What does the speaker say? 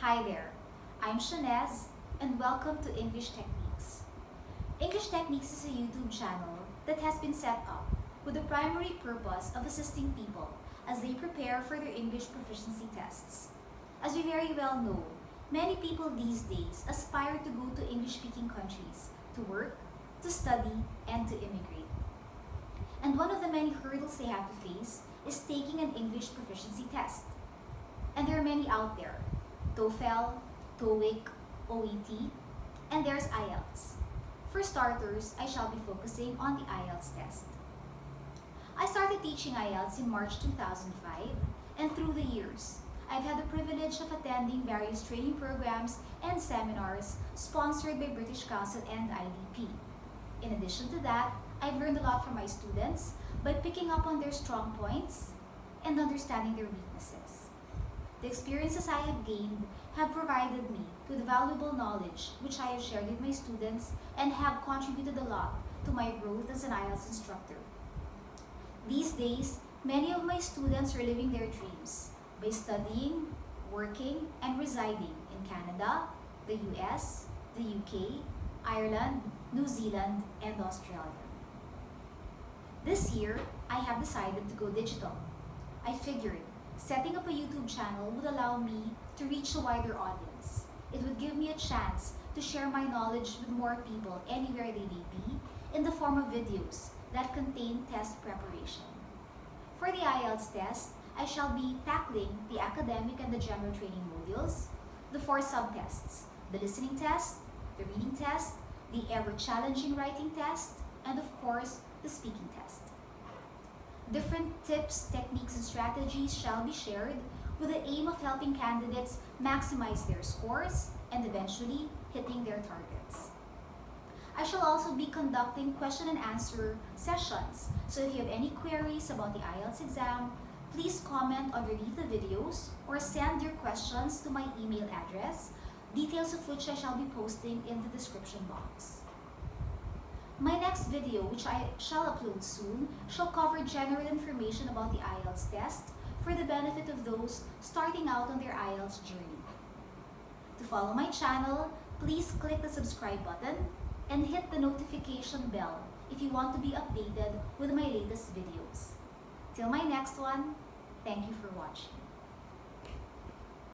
Hi there, I'm Shanez and welcome to English Techniques. English Techniques is a YouTube channel that has been set up with the primary purpose of assisting people as they prepare for their English proficiency tests. As we very well know, many people these days aspire to go to English-speaking countries to work, to study, and to immigrate. And one of the many hurdles they have to face is taking an English proficiency test. And there are many out there: TOEFL, TOEIC, OET, and there's IELTS. For starters, I shall be focusing on the IELTS test. I started teaching IELTS in March 2005, and through the years, I've had the privilege of attending various training programs and seminars sponsored by British Council and IDP. In addition to that, I've learned a lot from my students by picking up on their strong points and understanding their weaknesses. The experiences I have gained have provided me with valuable knowledge which I have shared with my students and have contributed a lot to my growth as an IELTS instructor. These days, many of my students are living their dreams by studying, working, and residing in Canada, the US, the UK, Ireland, New Zealand, and Australia. This year, I have decided to go digital. I figured setting up a YouTube channel would allow me to reach a wider audience. It would give me a chance to share my knowledge with more people anywhere they may be in the form of videos that contain test preparation. For the IELTS test, I shall be tackling the academic and the general training modules, the 4 subtests: the listening test, the reading test, the ever-challenging writing test, and of course, the speaking test. Different tips, techniques, and strategies shall be shared with the aim of helping candidates maximize their scores and eventually hitting their targets. I shall also be conducting question and answer sessions, so if you have any queries about the IELTS exam, please comment underneath the videos or send your questions to my email address, details of which I shall be posting in the description box. My next video, which I shall upload soon, shall cover general information about the IELTS test for the benefit of those starting out on their IELTS journey. To follow my channel, please click the subscribe button and hit the notification bell if you want to be updated with my latest videos. Till my next one, thank you for watching.